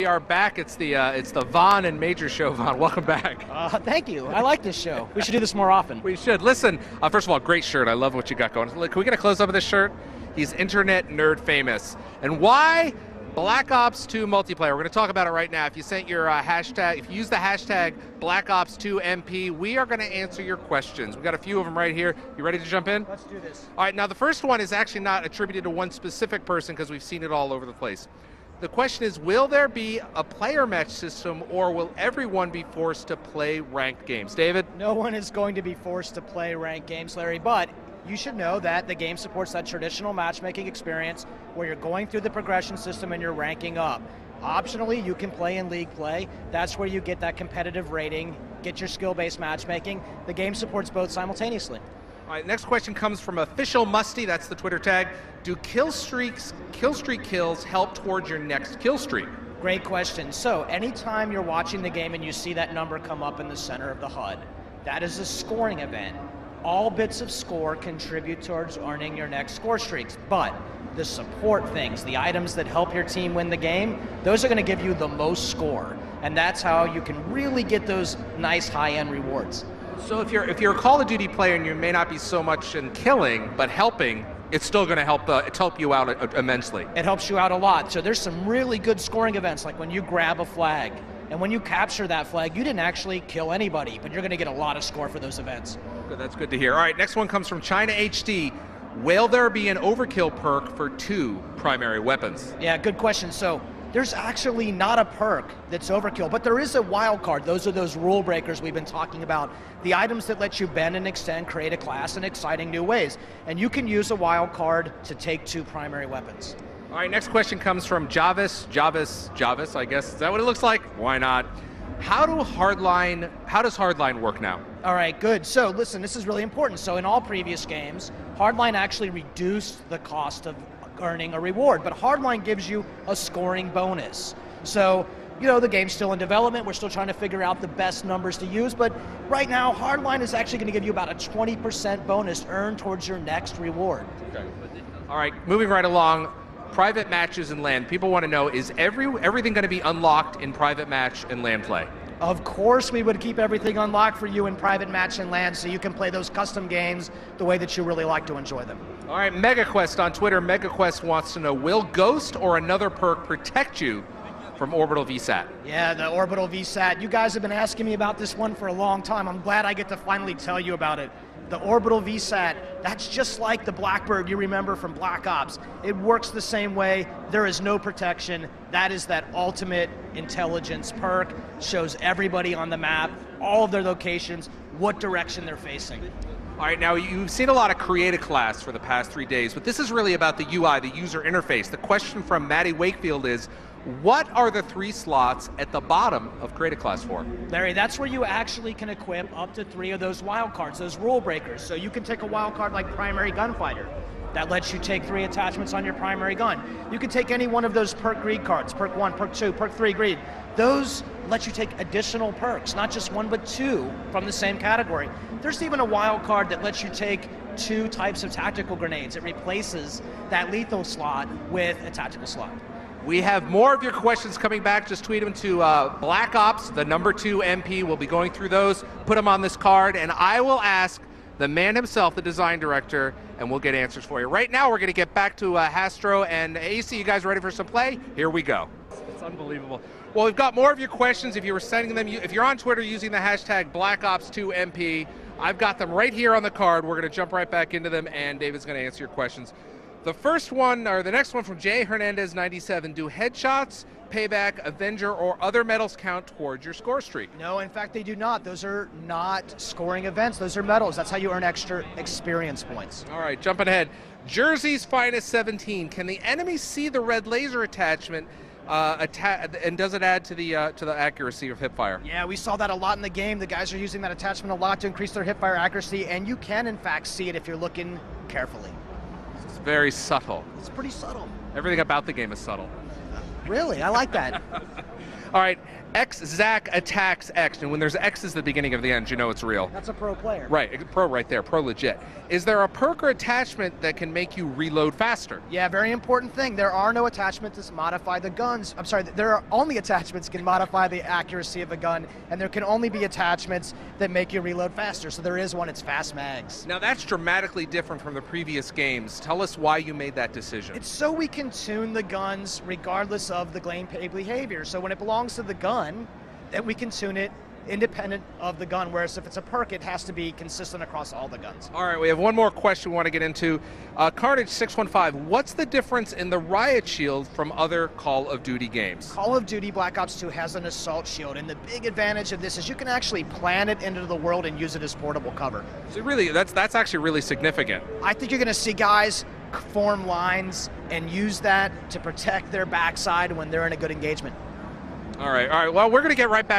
We are back. It's the Vaughn and Major show. Vaughn, welcome back. Thank you. I like this show. We should do this more often. We should. Listen, first of all, great shirt. I love what you got going. Look, can we get a close-up of this shirt? He's internet nerd famous. And why Black Ops 2 multiplayer? We're going to talk about it right now. If you sent your hashtag, if you use the hashtag Black Ops 2 MP, we are going to answer your questions. We've got a few of them right here. You ready to jump in? Let's do this. All right, now the first one is actually not attributed to one specific person because we've seen it all over the place. The question is, will there be a player match system, or will everyone be forced to play ranked games? David? No one is going to be forced to play ranked games, Larry, but you should know that the game supports that traditional matchmaking experience where you're going through the progression system and you're ranking up. Optionally, you can play in league play. That's where you get that competitive rating, get your skill-based matchmaking. The game supports both simultaneously. All right, next question comes from Official Musty, that's the Twitter tag. Do kill streak kills help towards your next kill streak? Great question. So anytime you're watching the game and you see that number come up in the center of the HUD, that is a scoring event. All bits of score contribute towards earning your next score streaks, but the support things, the items that help your team win the game, those are going to give you the most score, and that's how you can really get those nice high-end rewards. So if you're a Call of Duty player and you may not be so much in killing, but helping, it's still going to help you out immensely. It helps you out a lot. So there's some really good scoring events, like when you grab a flag, and when you capture that flag, you didn't actually kill anybody, but you're going to get a lot of score for those events. Good, that's good to hear. All right, next one comes from China HD. Will there be an overkill perk for 2 primary weapons? Yeah, good question. So there's actually not a perk that's overkill, but there is a wild card. Those are those rule breakers we've been talking about. The items that let you bend and extend, create a class in exciting new ways. And you can use a wild card to take 2 primary weapons. All right, next question comes from Javis, I guess. Is that what it looks like? Why not? How does Hardline work now? All right, good. So listen, this is really important. So in all previous games, Hardline actually reduced the cost of earning a reward, but Hardline gives you a scoring bonus. So, you know, the game's still in development. We're still trying to figure out the best numbers to use, but right now, Hardline is actually going to give you about a 20% bonus earned towards your next reward. Okay. All right, moving right along. Private matches and LAN. People want to know, is everything going to be unlocked in private match and LAN play? Of course we would keep everything unlocked for you in private match and LAN so you can play those custom games the way that you really like to enjoy them. All right, MegaQuest on Twitter. MegaQuest wants to know, will Ghost or another perk protect you from Orbital VSAT? Yeah, the Orbital VSAT. You guys have been asking me about this one for a long time. I'm glad I get to finally tell you about it. The Orbital VSAT, that's just like the Blackbird you remember from Black Ops. It works the same way. There is no protection. That is that ultimate intelligence perk. Shows everybody on the map, all of their locations, what direction they're facing. All right, now you've seen a lot of Create a Class for the past 3 days, but this is really about the UI, the user interface. The question from Maddie Wakefield is, what are the 3 slots at the bottom of Create a Class for? Larry, that's where you actually can equip up to 3 of those wild cards, those rule breakers. So you can take a wild card like Primary Gunfighter. That lets you take 3 attachments on your primary gun. You can take any one of those perk greed cards, perk 1, perk 2, perk 3 greed. Those let you take additional perks, not just 1 but 2 from the same category. There's even a wild card that lets you take 2 types of tactical grenades. It replaces that lethal slot with a tactical slot. We have more of your questions coming back. Just tweet them to Black Ops, the number 2 MP. We'll be going through those, put them on this card, and I will ask the man himself, the design director, and we'll get answers for you. Right now, we're going to get back to Hastro and AC. You guys ready for some play? Here we go. It's unbelievable. Well, we've got more of your questions. If you were sending them, if you're on Twitter using the hashtag Black Ops 2 MP, I've got them right here on the card. We're going to jump right back into them, and David's going to answer your questions. The first one, or the next one from Jay Hernandez 97, do headshots, payback, Avenger, or other medals count towards your score streak? No, in fact they do not. Those are not scoring events, those are medals. That's how you earn extra experience points. All right, jumping ahead. Jersey's Finest 17, can the enemy see the red laser attachment and does it add to the accuracy of hipfire? Yeah, we saw that a lot in the game. The guys are using that attachment a lot to increase their hipfire accuracy, and you can in fact see it if you're looking carefully. It's very subtle. It's pretty subtle. Everything about the game is subtle. Really? I like that. All right, X-Zac attacks X, and when there's X's at the beginning of the end, you know it's real. That's a pro player. Right, pro right there, pro legit. Is there a perk or attachment that can make you reload faster? Yeah, very important thing. There are no attachments to modify the guns. I'm sorry, there are only attachments can modify the accuracy of a gun, and there can only be attachments that make you reload faster. So there is one, it's fast mags. Now that's dramatically different from the previous games. Tell us why you made that decision. It's so we can tune the guns regardless of the gameplay behavior. So when it belongs to the gun, then we can tune it independent of the gun, whereas if it's a perk, it has to be consistent across all the guns. All right, we have one more question we want to get into. Carnage615, what's the difference in the riot shield from other Call of Duty games? Call of Duty Black Ops 2 has an assault shield, and the big advantage of this is you can actually plant it into the world and use it as portable cover. So really, that's actually really significant. I think you're going to see guys form lines and use that to protect their backside when they're in a good engagement. All right, well, we're going to get right back